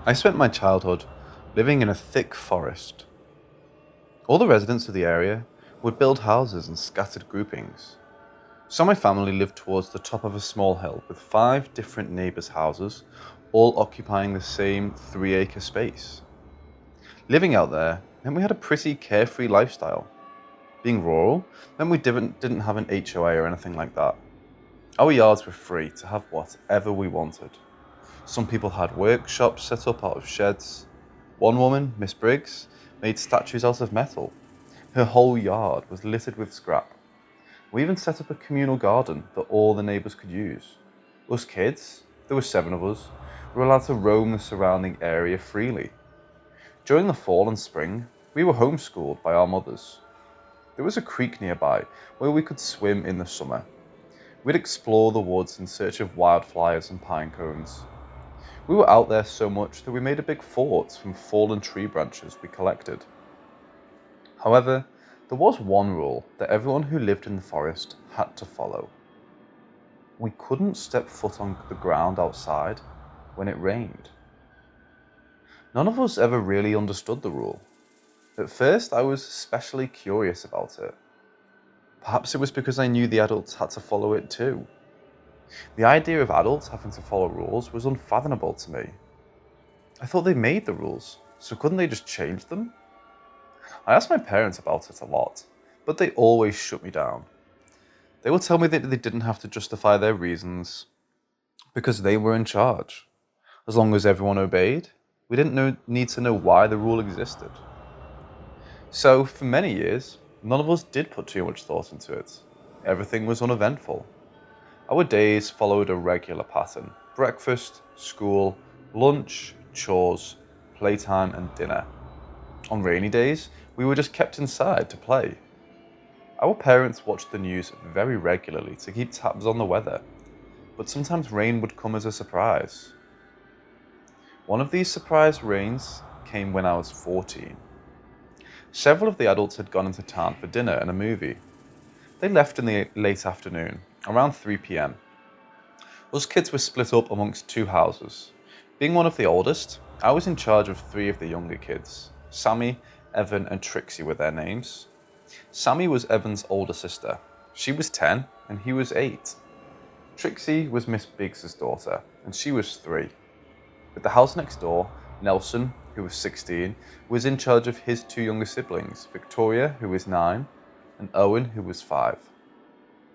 I spent my childhood living in a thick forest. All the residents of the area would build houses in scattered groupings. So my family lived towards the top of a small hill with 5 different neighbours' houses, all occupying the same 3-acre space. Living out there meant we had a pretty carefree lifestyle. Being rural meant we didn't have an HOA or anything like that. Our yards were free to have whatever we wanted. Some people had workshops set up out of sheds. One woman, Miss Briggs, made statues out of metal. Her whole yard was littered with scrap. We even set up a communal garden that all the neighbours could use. Us kids, there were 7 of us, were allowed to roam the surrounding area freely. During the fall and spring, we were homeschooled by our mothers. There was a creek nearby where we could swim in the summer. We'd explore the woods in search of wildflowers and pine cones. We were out there so much that we made a big fort from fallen tree branches we collected. However, there was one rule that everyone who lived in the forest had to follow. We couldn't step foot on the ground outside when it rained. None of us ever really understood the rule. At first, I was especially curious about it. Perhaps it was because I knew the adults had to follow it too. The idea of adults having to follow rules was unfathomable to me. I thought they made the rules, so couldn't they just change them? I asked my parents about it a lot, but they always shut me down. They would tell me that they didn't have to justify their reasons because they were in charge. As long as everyone obeyed, we didn't need to know why the rule existed. So, for many years, none of us did put too much thought into it. Everything was uneventful. Our days followed a regular pattern: breakfast, school, lunch, chores, playtime, and dinner. On rainy days, we were just kept inside to play. Our parents watched the news very regularly to keep tabs on the weather, but sometimes rain would come as a surprise. One of these surprise rains came when I was 14. Several of the adults had gone into town for dinner and a movie. They left in the late afternoon, around 3 p.m. Us kids were split up amongst 2 houses. Being one of the oldest, I was in charge of 3 of the younger kids. Sammy, Evan, and Trixie were their names. Sammy was Evan's older sister. She was 10 and he was 8. Trixie was Miss Biggs's daughter and she was 3. At the house next door, Nelson, who was 16, was in charge of his 2 younger siblings, Victoria, who was 9, and Owen, who was 5.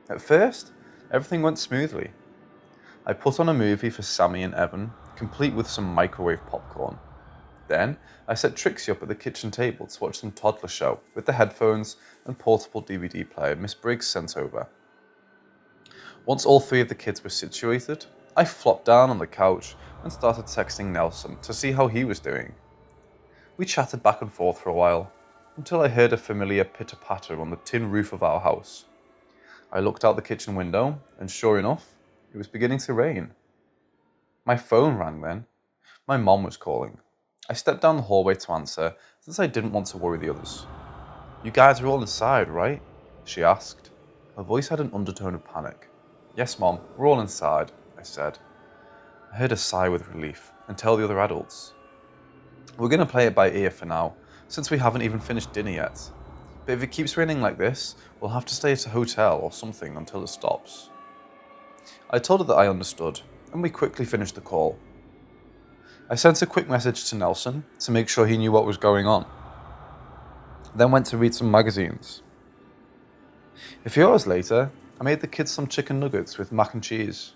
At first, everything went smoothly. I put on a movie for Sammy and Evan, complete with some microwave popcorn. Then, I set Trixie up at the kitchen table to watch some toddler show with the headphones and portable DVD player Miss Briggs sent over. Once all 3 of the kids were situated, I flopped down on the couch and started texting Nelson to see how he was doing. We chatted back and forth for a while, until I heard a familiar pitter-patter on the tin roof of our house. I looked out the kitchen window, and sure enough, it was beginning to rain. My phone rang then. My mom was calling. I stepped down the hallway to answer, since I didn't want to worry the others. "You guys are all inside, right?" she asked. Her voice had an undertone of panic. "Yes, Mom, we're all inside," I said. I heard a sigh with relief and tell the other adults, "We're going to play it by ear for now, since we haven't even finished dinner yet. But if it keeps raining like this, we'll have to stay at a hotel or something until it stops." I told her that I understood, and we quickly finished the call. I sent a quick message to Nelson to make sure he knew what was going on, then went to read some magazines. A few hours later, I made the kids some chicken nuggets with mac and cheese.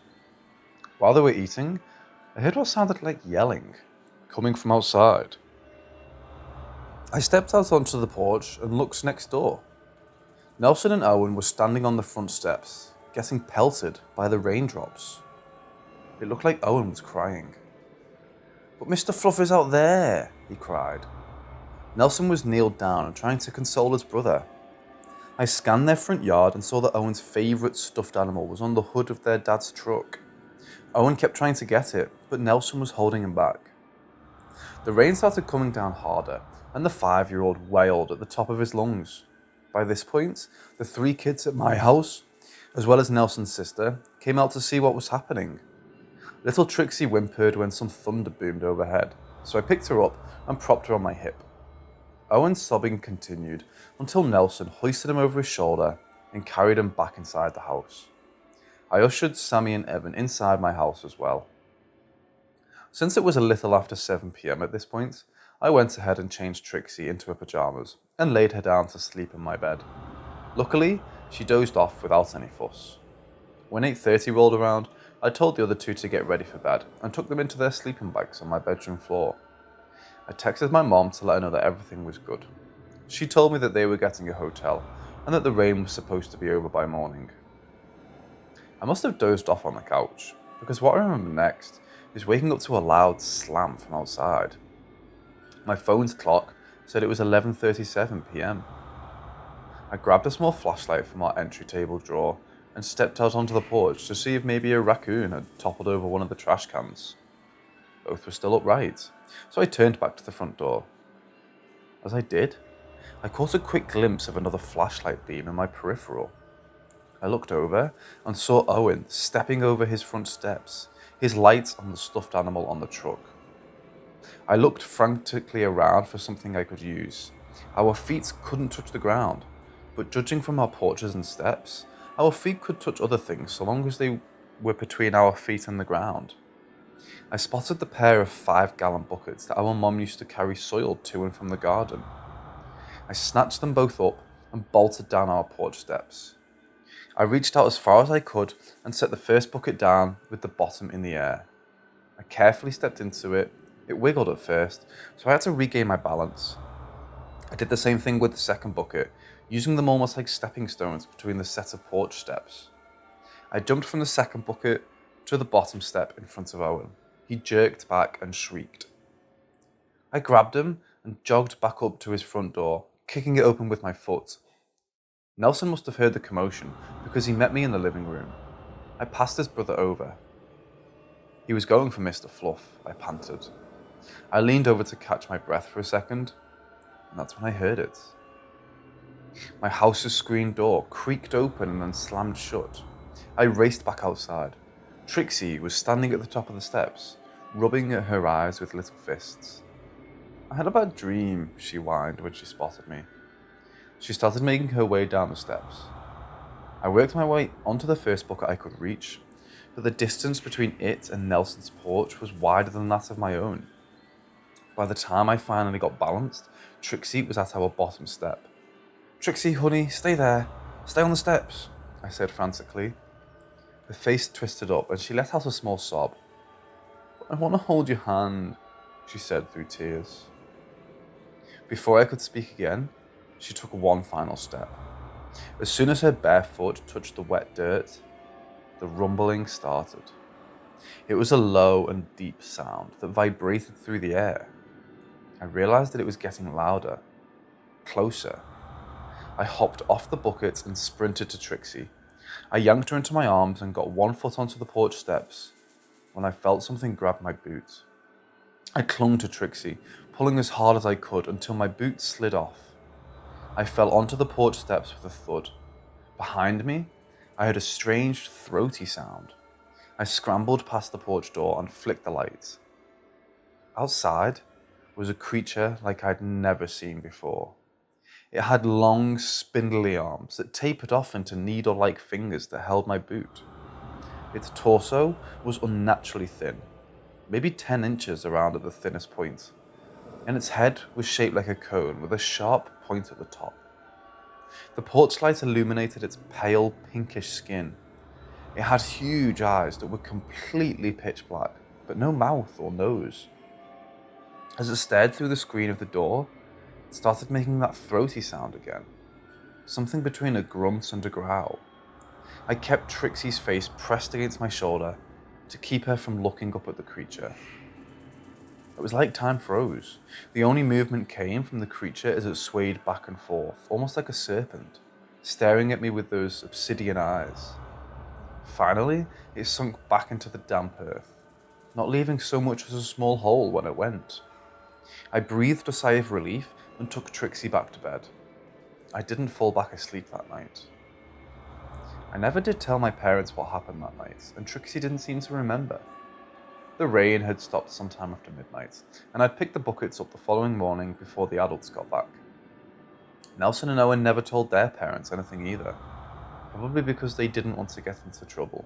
While they were eating, I heard what sounded like yelling, coming from outside. I stepped out onto the porch and looked next door. Nelson and Owen were standing on the front steps, getting pelted by the raindrops. It looked like Owen was crying. "But Mr. Fluff is out there," he cried. Nelson was kneeled down and trying to console his brother. I scanned their front yard and saw that Owen's favourite stuffed animal was on the hood of their dad's truck. Owen kept trying to get it, but Nelson was holding him back. The rain started coming down harder, and the 5-year-old wailed at the top of his lungs. By this point, the 3 kids at my house, as well as Nelson's sister, came out to see what was happening. Little Trixie whimpered when some thunder boomed overhead, so I picked her up and propped her on my hip. Owen's sobbing continued until Nelson hoisted him over his shoulder and carried him back inside the house. I ushered Sammy and Evan inside my house as well. Since it was a little after 7 p.m. at this point, I went ahead and changed Trixie into her pajamas and laid her down to sleep in my bed. Luckily, she dozed off without any fuss. When 8:30 rolled around, I told the other two to get ready for bed and took them into their sleeping bags on my bedroom floor. I texted my mom to let her know that everything was good. She told me that they were getting a hotel and that the rain was supposed to be over by morning. I must have dozed off on the couch, because what I remember next is waking up to a loud slam from outside. My phone's clock said it was 11:37 p.m. I grabbed a small flashlight from our entry table drawer and stepped out onto the porch to see if maybe a raccoon had toppled over one of the trash cans. Both were still upright, so I turned back to the front door. As I did, I caught a quick glimpse of another flashlight beam in my peripheral. I looked over and saw Owen stepping over his front steps, his lights on the stuffed animal on the truck. I looked frantically around for something I could use. Our feet couldn't touch the ground, but judging from our porches and steps, our feet could touch other things so long as they were between our feet and the ground. I spotted the pair of 5-gallon buckets that our mom used to carry soil to and from the garden. I snatched them both up and bolted down our porch steps. I reached out as far as I could and set the first bucket down with the bottom in the air. I carefully stepped into it. It wiggled at first, so I had to regain my balance. I did the same thing with the second bucket, using them almost like stepping stones between the set of porch steps. I jumped from the second bucket to the bottom step in front of Owen. He jerked back and shrieked. I grabbed him and jogged back up to his front door, kicking it open with my foot. Nelson must have heard the commotion because he met me in the living room. I passed his brother over. He was going for Mr. Fluff, I panted. I leaned over to catch my breath for a second, and that's when I heard it. My house's screen door creaked open and then slammed shut. I raced back outside. Trixie was standing at the top of the steps, rubbing at her eyes with little fists. I had a bad dream, she whined when she spotted me. She started making her way down the steps. I worked my way onto the first bucket I could reach, but the distance between it and Nelson's porch was wider than that of my own. By the time I finally got balanced, Trixie was at our bottom step. "Trixie, honey, stay there. Stay on the steps," I said frantically. Her face twisted up and she let out a small sob. "I want to hold your hand," she said through tears. Before I could speak again, she took one final step. As soon as her bare foot touched the wet dirt, the rumbling started. It was a low and deep sound that vibrated through the air. I realized that it was getting louder, closer. I hopped off the bucket and sprinted to Trixie. I yanked her into my arms and got one foot onto the porch steps when I felt something grab my boot. I clung to Trixie, pulling as hard as I could until my boot slid off. I fell onto the porch steps with a thud. Behind me, I heard a strange, throaty sound. I scrambled past the porch door and flicked the lights. Outside was a creature like I'd never seen before. It had long, spindly arms that tapered off into needle-like fingers that held my boot. Its torso was unnaturally thin, maybe 10 inches around at the thinnest point, and its head was shaped like a cone with a sharp point at the top. The porch light illuminated its pale, pinkish skin. It had huge eyes that were completely pitch black, but no mouth or nose. As it stared through the screen of the door, it started making that throaty sound again, something between a grunt and a growl. I kept Trixie's face pressed against my shoulder to keep her from looking up at the creature. It was like time froze. The only movement came from the creature as it swayed back and forth, almost like a serpent, staring at me with those obsidian eyes. Finally, it sunk back into the damp earth, not leaving so much as a small hole when it went. I breathed a sigh of relief and took Trixie back to bed. I didn't fall back asleep that night. I never did tell my parents what happened that night, and Trixie didn't seem to remember. The rain had stopped sometime after midnight, and I'd picked the buckets up the following morning before the adults got back. Nelson and Owen never told their parents anything either, probably because they didn't want to get into trouble.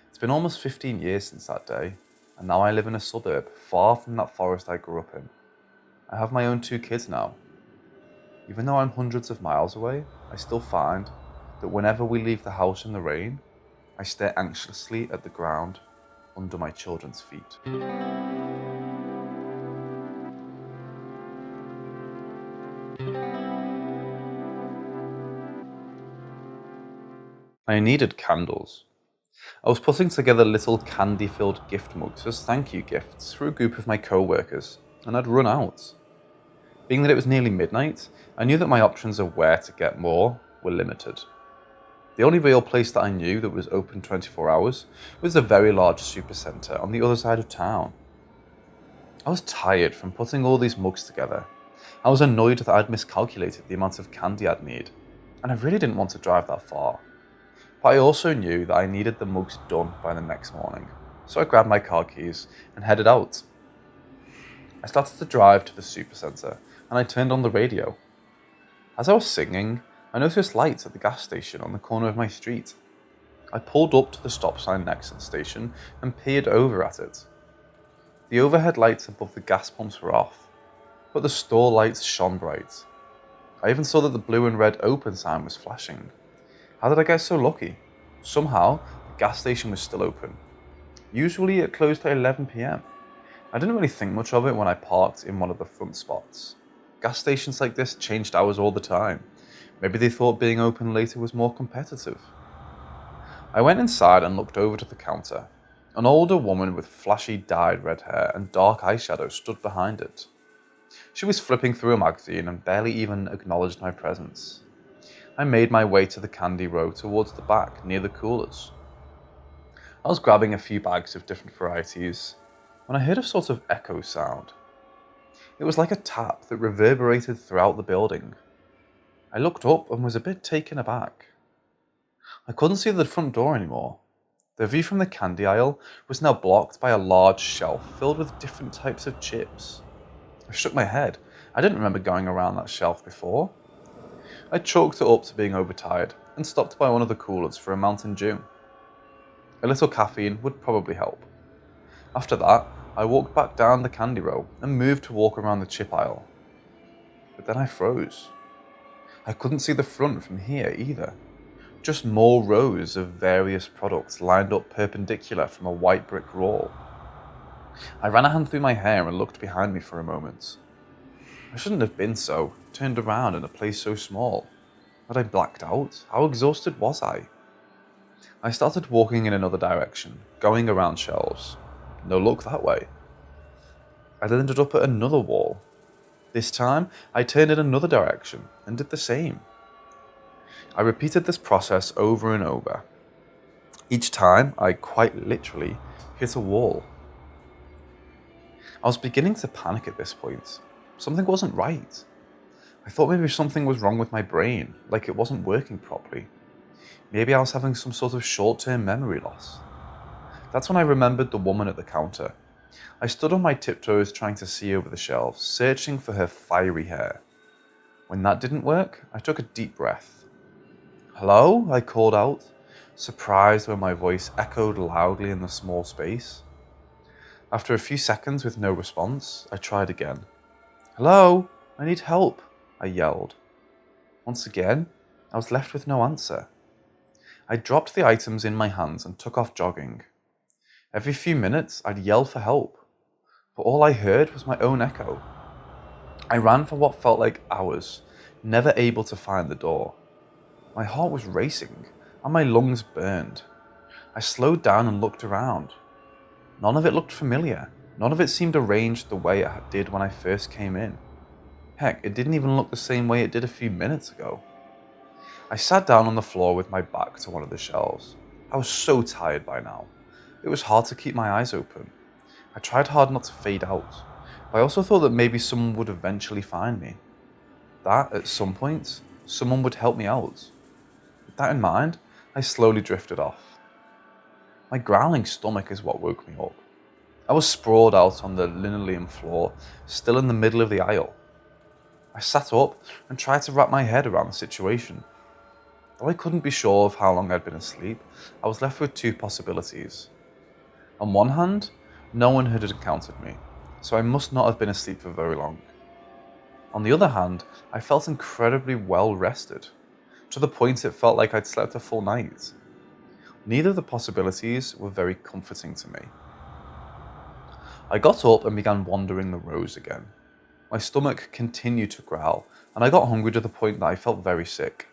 It's been almost 15 years since that day, and now I live in a suburb far from that forest I grew up in. I have my own 2 kids now. Even though I'm hundreds of miles away, I still find that whenever we leave the house in the rain, I stare anxiously at the ground under my children's feet. I needed candles. I was putting together little candy-filled gift mugs as thank you gifts for a group of my co-workers, and I'd run out. Being that it was nearly midnight, I knew that my options of where to get more were limited. The only real place that I knew that was open 24 hours was a very large supercentre on the other side of town. I was tired from putting all these mugs together. I was annoyed that I'd miscalculated the amount of candy I'd need, and I really didn't want to drive that far. But I also knew that I needed the mugs done by the next morning, so I grabbed my car keys and headed out. I started to drive to the supercentre, and I turned on the radio. As I was singing, I noticed lights at the gas station on the corner of my street. I pulled up to the stop sign next to the station and peered over at it. The overhead lights above the gas pumps were off, but the store lights shone bright. I even saw that the blue and red open sign was flashing. How did I get so lucky? Somehow, the gas station was still open. Usually it closed at 11 p.m. I didn't really think much of it when I parked in one of the front spots. Gas stations like this changed hours all the time. Maybe they thought being open later was more competitive. I went inside and looked over to the counter. An older woman with flashy dyed red hair and dark eyeshadow stood behind it. She was flipping through a magazine and barely even acknowledged my presence. I made my way to the candy row towards the back, near the coolers. I was grabbing a few bags of different varieties when I heard a sort of echo sound. It was like a tap that reverberated throughout the building. I looked up and was a bit taken aback. I couldn't see the front door anymore. The view from the candy aisle was now blocked by a large shelf filled with different types of chips. I shook my head. I didn't remember going around that shelf before. I chalked it up to being overtired and stopped by one of the coolers for a Mountain Dew. A little caffeine would probably help. After that, I walked back down the candy row and moved to walk around the chip aisle. But then I froze. I couldn't see the front from here either. Just more rows of various products lined up perpendicular from a white brick wall. I ran a hand through my hair and looked behind me for a moment. I shouldn't have been so turned around in a place so small. Had I blacked out? How exhausted was I? I started walking in another direction, going around shelves. No luck that way. I then ended up at another wall. This time, I turned in another direction and did the same. I repeated this process over and over. Each time, I quite literally hit a wall. I was beginning to panic at this point. Something wasn't right. I thought maybe something was wrong with my brain, like it wasn't working properly. Maybe I was having some sort of short-term memory loss. That's when I remembered the woman at the counter. I stood on my tiptoes trying to see over the shelves, searching for her fiery hair. When that didn't work, I took a deep breath. "Hello?" I called out, surprised when my voice echoed loudly in the small space. After a few seconds with no response, I tried again. "Hello? I need help," I yelled. Once again, I was left with no answer. I dropped the items in my hands and took off jogging. Every few minutes, I'd yell for help, but all I heard was my own echo. I ran for what felt like hours, never able to find the door. My heart was racing, and my lungs burned. I slowed down and looked around. None of it looked familiar. None of it seemed arranged the way it did when I first came in. Heck, it didn't even look the same way it did a few minutes ago. I sat down on the floor with my back to one of the shelves. I was so tired by now. It was hard to keep my eyes open. I tried hard not to fade out, but I also thought that maybe someone would eventually find me. That, at some point, someone would help me out. With that in mind, I slowly drifted off. My growling stomach is what woke me up. I was sprawled out on the linoleum floor, still in the middle of the aisle. I sat up and tried to wrap my head around the situation. Though I couldn't be sure of how long I'd been asleep, I was left with two possibilities. On one hand, no one had encountered me, so I must not have been asleep for very long. On the other hand, I felt incredibly well rested, to the point it felt like I'd slept a full night. Neither of the possibilities were very comforting to me. I got up and began wandering the rows again. My stomach continued to growl, and I got hungry to the point that I felt very sick.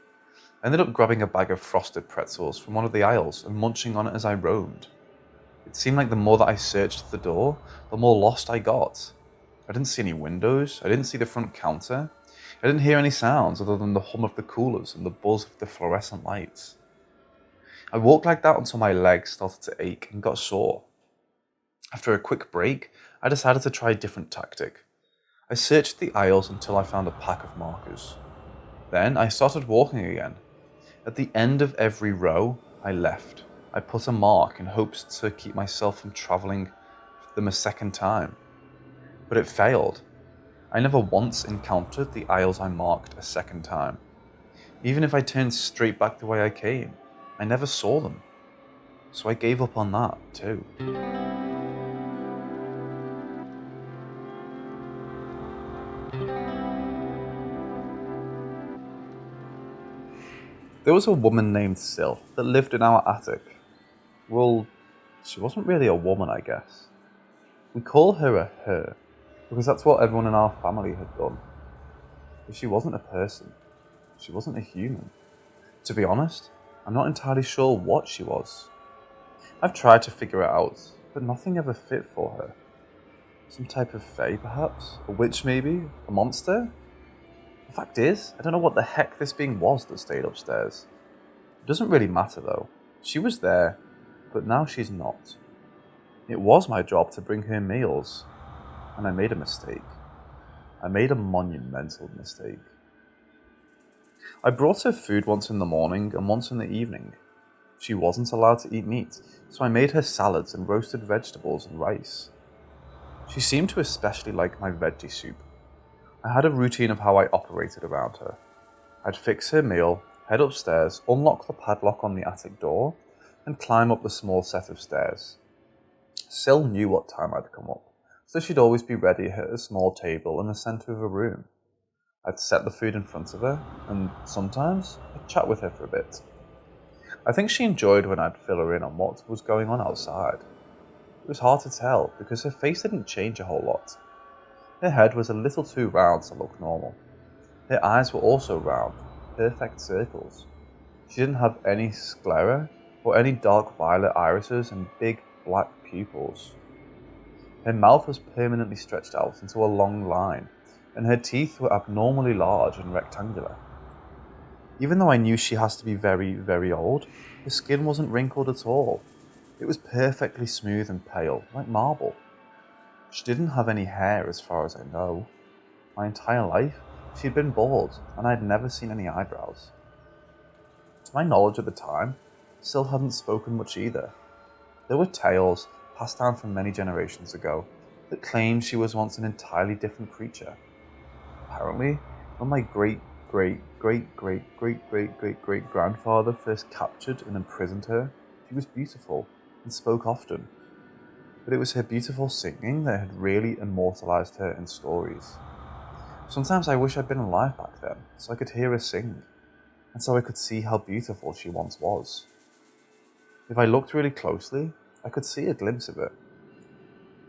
I ended up grabbing a bag of frosted pretzels from one of the aisles and munching on it as I roamed. It seemed like the more that I searched the door, the more lost I got. I didn't see any windows, I didn't see the front counter, I didn't hear any sounds other than the hum of the coolers and the buzz of the fluorescent lights. I walked like that until my legs started to ache and got sore. After a quick break, I decided to try a different tactic. I searched the aisles until I found a pack of markers. Then I started walking again. At the end of every row, I left. I put a mark in hopes to keep myself from travelling them a second time. But it failed. I never once encountered the aisles I marked a second time. Even if I turned straight back the way I came, I never saw them. So I gave up on that too. There was a woman named Syl that lived in our attic. Well, she wasn't really a woman, I guess. We call her a her because that's what everyone in our family had done. But she wasn't a person. She wasn't a human. To be honest, I'm not entirely sure what she was. I've tried to figure it out, but nothing ever fit for her. Some type of fae, perhaps? A witch, maybe? A monster? The fact is, I don't know what the heck this being was that stayed upstairs. It doesn't really matter though. She was there, but now she's not. It was my job to bring her meals, and I made a mistake. I made a monumental mistake. I brought her food once in the morning and once in the evening. She wasn't allowed to eat meat, so I made her salads and roasted vegetables and rice. She seemed to especially like my veggie soup. I had a routine of how I operated around her. I'd fix her meal, head upstairs, unlock the padlock on the attic door, and climb up the small set of stairs. Syl knew what time I'd come up, so she'd always be ready at a small table in the centre of a room. I'd set the food in front of her, and sometimes I'd chat with her for a bit. I think she enjoyed when I'd fill her in on what was going on outside. It was hard to tell because her face didn't change a whole lot. Her head was a little too round to look normal. Her eyes were also round, perfect circles. She didn't have any sclera or any dark violet irises and big black pupils. Her mouth was permanently stretched out into a long line, and her teeth were abnormally large and rectangular. Even though I knew she has to be very, very old, her skin wasn't wrinkled at all. It was perfectly smooth and pale, like marble. She didn't have any hair as far as I know. My entire life, she had been bald, and I had never seen any eyebrows. To my knowledge at the time, Syl hadn't spoken much either. There were tales, passed down from many generations ago, that claimed she was once an entirely different creature. Apparently, when my great-great-great-great-great-great-great-grandfather first captured and imprisoned her, she was beautiful and spoke often. But it was her beautiful singing that had really immortalized her in stories. Sometimes I wish I'd been alive back then, so I could hear her sing, and so I could see how beautiful she once was. If I looked really closely, I could see a glimpse of it.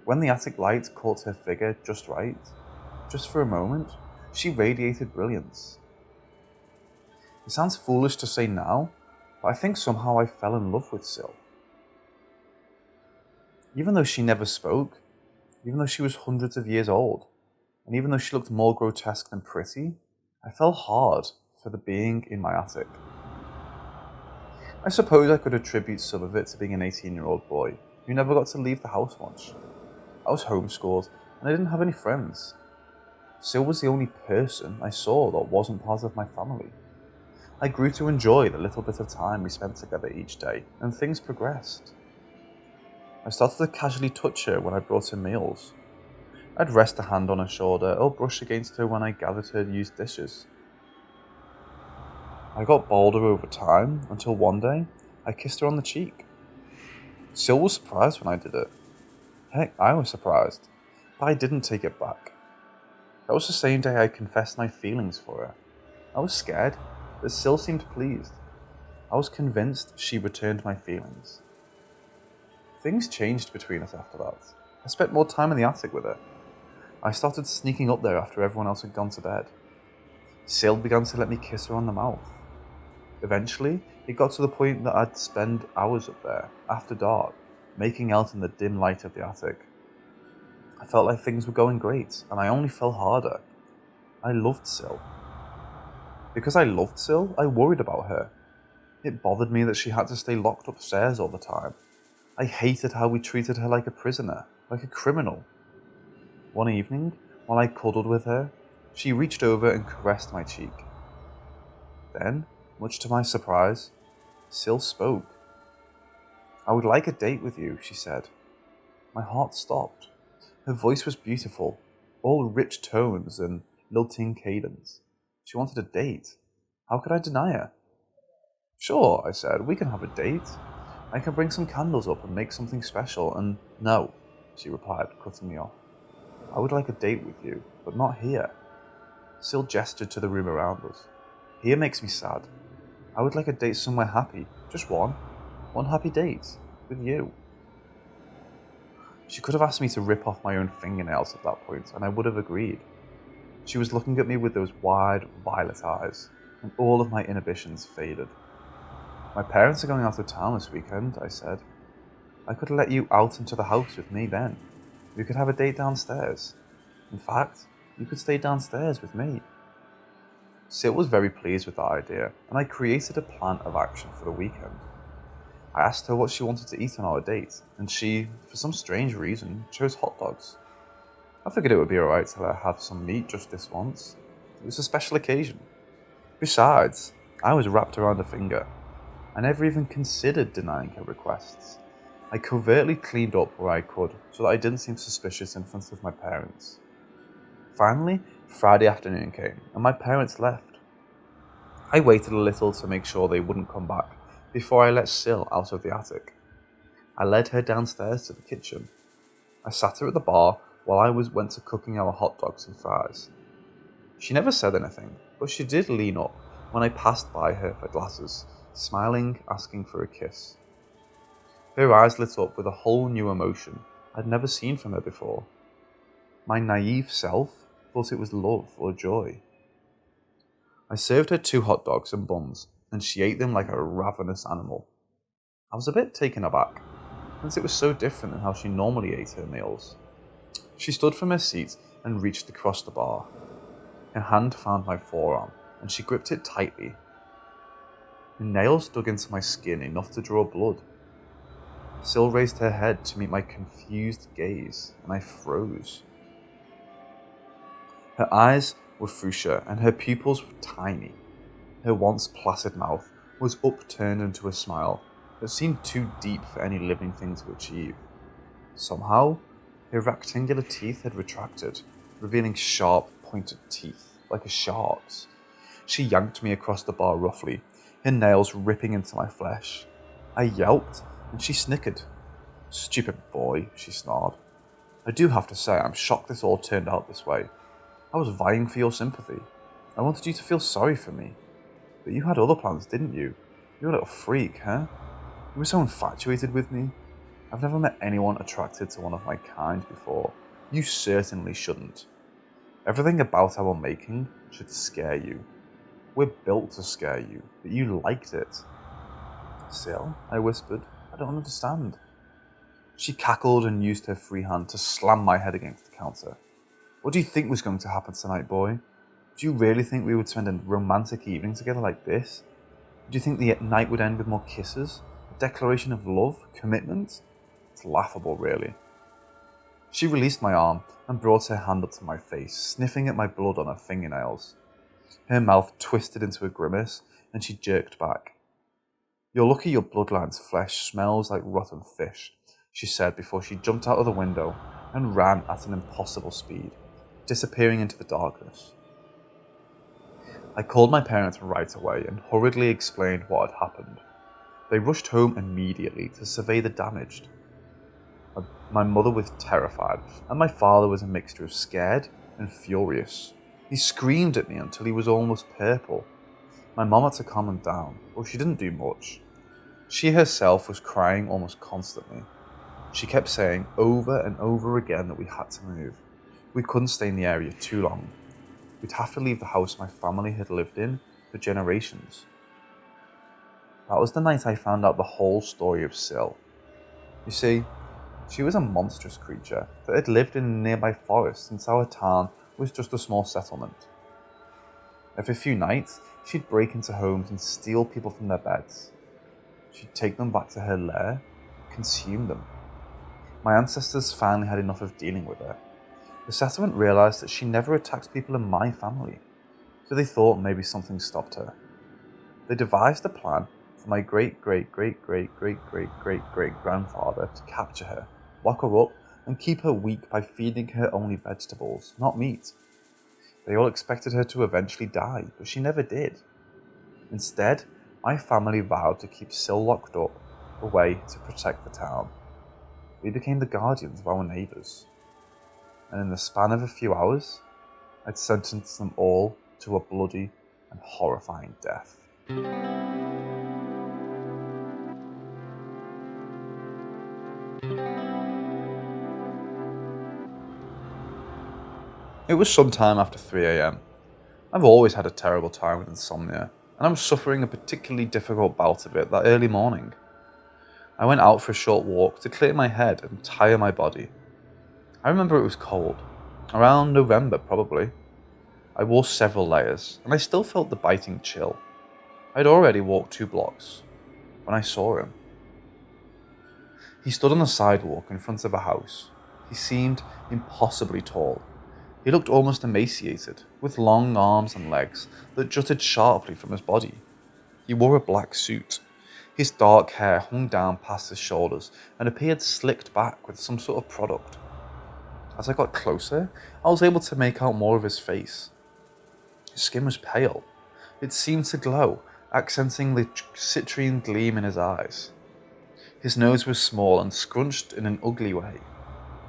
When the attic light caught her figure just right, just for a moment, she radiated brilliance. It sounds foolish to say now, but I think somehow I fell in love with Syl. Even though she never spoke, even though she was hundreds of years old, and even though she looked more grotesque than pretty, I fell hard for the being in my attic. I suppose I could attribute some of it to being an 18-year-old boy who never got to leave the house much. I was homeschooled, and I didn't have any friends. Syl was the only person I saw that wasn't part of my family. I grew to enjoy the little bit of time we spent together each day, and things progressed. I started to casually touch her when I brought her meals. I'd rest a hand on her shoulder or brush against her when I gathered her used dishes. I got bolder over time until one day I kissed her on the cheek. Sil was surprised when I did it. Heck, I was surprised, but I didn't take it back. That was the same day I confessed my feelings for her. I was scared, but Sil seemed pleased. I was convinced she returned my feelings. Things changed between us after that. I spent more time in the attic with her. I started sneaking up there after everyone else had gone to bed. Sil began to let me kiss her on the mouth. Eventually, it got to the point that I'd spend hours up there, after dark, making out in the dim light of the attic. I felt like things were going great, and I only fell harder. I loved Sil. Because I loved Sil, I worried about her. It bothered me that she had to stay locked upstairs all the time. I hated how we treated her like a prisoner, like a criminal. One evening, while I cuddled with her, she reached over and caressed my cheek. Then, much to my surprise, Sil spoke. "I would like a date with you," she said. My heart stopped. Her voice was beautiful, all rich tones and lilting cadence. She wanted a date. How could I deny her? "Sure," I said, "we can have a date. I can bring some candles up and make something special." "And no," she replied, cutting me off. "I would like a date with you, but not here." Sil gestured to the room around us. "Here makes me sad. I would like a date somewhere happy. Just one. One happy date. With you." She could have asked me to rip off my own fingernails at that point, and I would have agreed. She was looking at me with those wide, violet eyes, and all of my inhibitions faded. "My parents are going out of town this weekend," I said. "I could let you out into the house with me then. We could have a date downstairs. In fact, you could stay downstairs with me." Sil was very pleased with that idea, and I created a plan of action for the weekend. I asked her what she wanted to eat on our date, and she, for some strange reason, chose hot dogs. I figured it would be alright to let her have some meat just this once. It was a special occasion. Besides, I was wrapped around her finger. I never even considered denying her requests. I covertly cleaned up where I could so that I didn't seem suspicious in front of my parents. Finally, Friday afternoon came, and my parents left. I waited a little to make sure they wouldn't come back before I let Sil out of the attic. I led her downstairs to the kitchen. I sat her at the bar while I went to cooking our hot dogs and fries. She never said anything, but she did lean up when I passed by her for glasses, smiling, asking for a kiss. Her eyes lit up with a whole new emotion I'd never seen from her before. My naive self thought it was love or joy. I served her 2 hot dogs and buns, and she ate them like a ravenous animal. I was a bit taken aback, since it was so different than how she normally ate her meals. She stood from her seat and reached across the bar. Her hand found my forearm, and she gripped it tightly. Her nails dug into my skin enough to draw blood. Sil raised her head to meet my confused gaze, and I froze. Her eyes were fuchsia, and her pupils were tiny. Her once placid mouth was upturned into a smile that seemed too deep for any living thing to achieve. Somehow, her rectangular teeth had retracted, revealing sharp, pointed teeth, like a shark's. She yanked me across the bar roughly, her nails ripping into my flesh. I yelped, and she snickered. "Stupid boy," she snarled. "I do have to say I'm shocked this all turned out this way. I was vying for your sympathy. I wanted you to feel sorry for me. But you had other plans, didn't you? You're a little freak, huh? You were so infatuated with me. I've never met anyone attracted to one of my kind before. You certainly shouldn't. Everything about our making should scare you. We're built to scare you, but you liked it." "Sil," I whispered, "I don't understand." She cackled and used her free hand to slam my head against the counter. "What do you think was going to happen tonight, boy? Do you really think we would spend a romantic evening together like this? Do you think the night would end with more kisses? A declaration of love? Commitment? It's laughable, really." She released my arm and brought her hand up to my face, sniffing at my blood on her fingernails. Her mouth twisted into a grimace, and she jerked back. "You're lucky your bloodline's flesh smells like rotten fish," she said before she jumped out of the window and ran at an impossible speed, disappearing into the darkness. I called my parents right away and hurriedly explained what had happened. They rushed home immediately to survey the damage. My mother was terrified, and my father was a mixture of scared and furious. He screamed at me until he was almost purple. My mom had to calm him down, but she didn't do much. She herself was crying almost constantly. She kept saying over and over again that we had to move. We couldn't stay in the area too long. We'd have to leave the house my family had lived in for generations. That was the night I found out the whole story of Syl. You see, she was a monstrous creature that had lived in a nearby forest since our town was just a small settlement. Every few nights, she'd break into homes and steal people from their beds. She'd take them back to her lair, consume them. My ancestors finally had enough of dealing with her. The settlement realized that she never attacked people in my family, so they thought maybe something stopped her. They devised a plan for my great-great-great-great-great-great-great-grandfather to capture her, lock her up, and keep her weak by feeding her only vegetables, not meat. They all expected her to eventually die, but she never did. Instead, my family vowed to keep Syl locked up, away to protect the town. We became the guardians of our neighbours. And in the span of a few hours, I'd sentenced them all to a bloody and horrifying death. It was sometime after 3 a.m. I've always had a terrible time with insomnia, and I was suffering a particularly difficult bout of it that early morning. I went out for a short walk to clear my head and tire my body. I remember it was cold, around November probably. I wore several layers, and I still felt the biting chill. I'd already walked 2 blocks when I saw him. He stood on the sidewalk in front of a house. He seemed impossibly tall. He looked almost emaciated, with long arms and legs that jutted sharply from his body. He wore a black suit. His dark hair hung down past his shoulders and appeared slicked back with some sort of product. As I got closer, I was able to make out more of his face. His skin was pale. It seemed to glow, accenting the citrine gleam in his eyes. His nose was small and scrunched in an ugly way.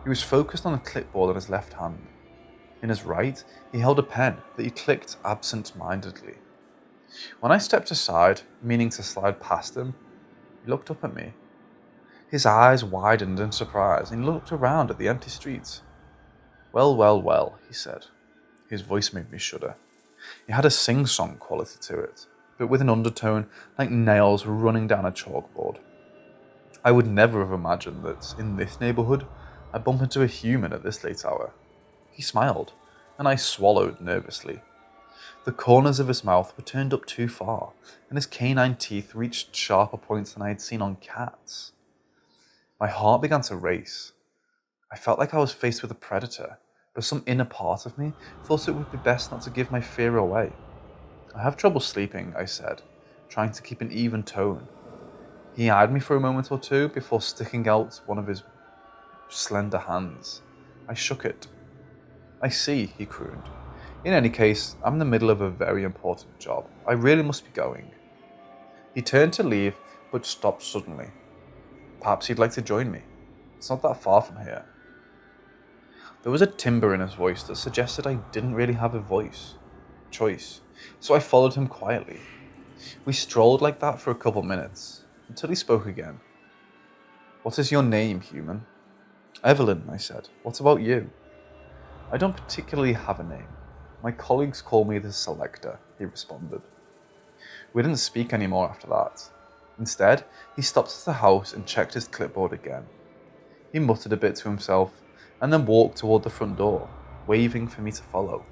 He was focused on a clipboard in his left hand. In his right, he held a pen that he clicked absent-mindedly. When I stepped aside, meaning to slide past him, he looked up at me. His eyes widened in surprise, and he looked around at the empty streets. "Well, well, well," he said. His voice made me shudder. It had a sing-song quality to it, but with an undertone like nails running down a chalkboard. I would never have imagined that in this neighborhood I'd bump into a human at this late hour. He smiled, and I swallowed nervously. The corners of his mouth were turned up too far, and his canine teeth reached sharper points than I had seen on cats. My heart began to race. I felt like I was faced with a predator, but some inner part of me thought it would be best not to give my fear away. "I have trouble sleeping," I said, trying to keep an even tone. He eyed me for a moment or two before sticking out one of his slender hands. I shook it. "I see," he crooned. "In any case, I'm in the middle of a very important job. I really must be going." He turned to leave, but stopped suddenly. "Perhaps he'd like to join me. It's not that far from here." There was a timbre in his voice that suggested I didn't really have a choice, so I followed him quietly. We strolled like that for a couple minutes, until he spoke again. "What is your name, human?" "Evelyn," I said. "What about you?" "I don't particularly have a name. My colleagues call me the Selector," he responded. We didn't speak anymore after that. Instead, he stopped at the house and checked his clipboard again. He muttered a bit to himself, and then walked toward the front door, waving for me to follow.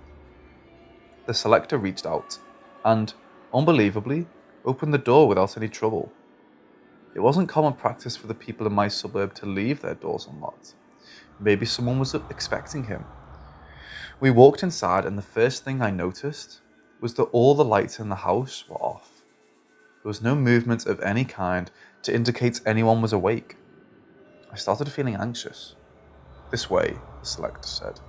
The Selector reached out, and, unbelievably, opened the door without any trouble. It wasn't common practice for the people in my suburb to leave their doors unlocked. Maybe someone was expecting him. We walked inside, and the first thing I noticed was that all the lights in the house were off. There was no movement of any kind to indicate anyone was awake. I I started feeling anxious. "This way," the selector said.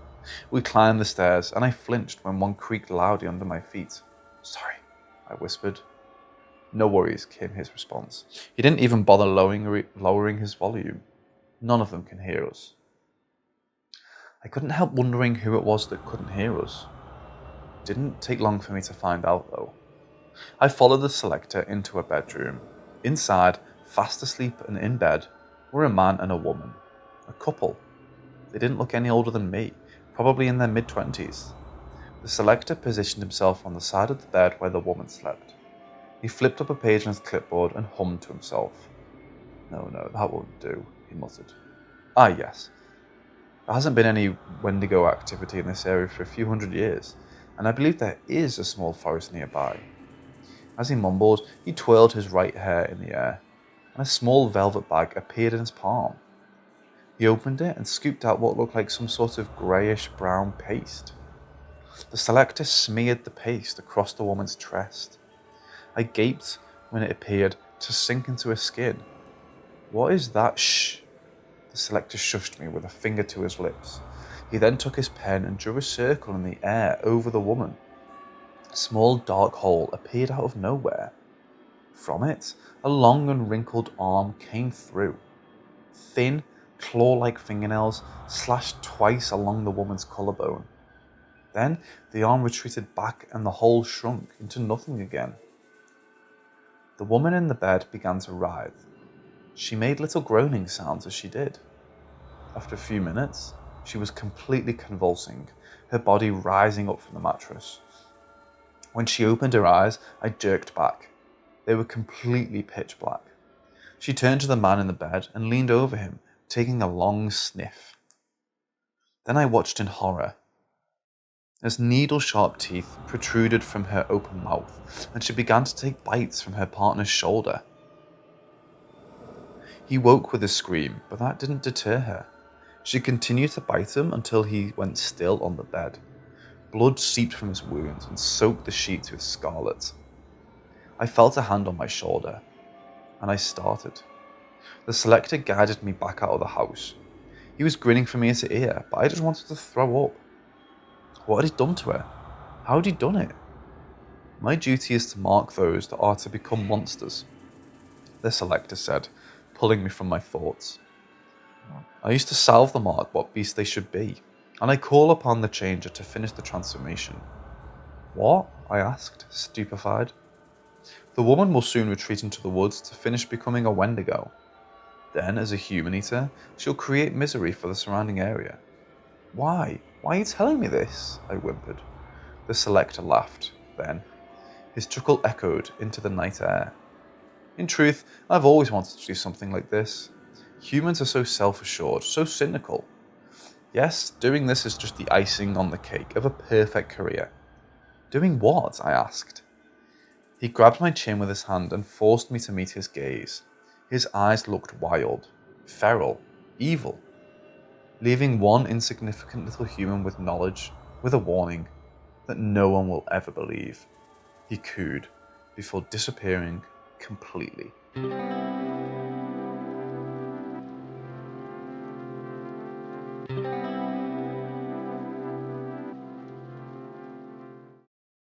We climbed the stairs, and I flinched when one creaked loudly under my feet. "Sorry," I whispered. "No worries," came his response. He didn't even bother lowering his volume. "None of them can hear us." I couldn't help wondering who it was that couldn't hear us. It didn't take long for me to find out, though. I followed the selector into a bedroom. Inside, fast asleep and in bed, were a man and a woman. A couple. They didn't look any older than me, probably in their mid-20s. The selector positioned himself on the side of the bed where the woman slept. He flipped up a page on his clipboard and hummed to himself. No, that won't do," he muttered. "Ah, yes. There hasn't been any Wendigo activity in this area for a few hundred years, and I believe there is a small forest nearby." As he mumbled, he twirled his right hair in the air, and a small velvet bag appeared in his palm. He opened it and scooped out what looked like some sort of greyish-brown paste. The selector smeared the paste across the woman's chest. I gaped when it appeared to sink into her skin. "What is that? Shh!" The selector shushed me with a finger to his lips. He then took his pen and drew a circle in the air over the woman. A small dark hole appeared out of nowhere. From it, a long and wrinkled arm came through. Thin, claw-like fingernails slashed twice along the woman's collarbone. Then the arm retreated back and the hole shrunk into nothing again. The woman in the bed began to writhe. She made little groaning sounds as she did. After a few minutes, she was completely convulsing, her body rising up from the mattress. When she opened her eyes, I jerked back. They were completely pitch black. She turned to the man in the bed and leaned over him, taking a long sniff. Then I watched in horror as needle-sharp teeth protruded from her open mouth, and she began to take bites from her partner's shoulder. He woke with a scream, but that didn't deter her. She continued to bite him until he went still on the bed. Blood seeped from his wounds and soaked the sheets with scarlet. I felt a hand on my shoulder, and I started. The selector guided me back out of the house. He was grinning from ear to ear, but I just wanted to throw up. What had he done to her? How had he done it? "My duty is to mark those that are to become monsters," the selector said, pulling me from my thoughts. "I used to salve the mark what beast they should be, and I call upon the changer to finish the transformation." "What?" I asked, stupefied. "The woman will soon retreat into the woods to finish becoming a Wendigo. Then, as a human eater, she'll create misery for the surrounding area." Why are you telling me this?" I whimpered. The selector laughed. Then his chuckle echoed into the night air. "In truth, I've always wanted to do something like this. Humans are so self-assured, so cynical. Yes, doing this is just the icing on the cake of a perfect career." "Doing what?" I asked. He grabbed my chin with his hand and forced me to meet his gaze. His eyes looked wild, feral, evil, leaving one insignificant little human with knowledge, with a warning that no one will ever believe. He cooed before disappearing completely.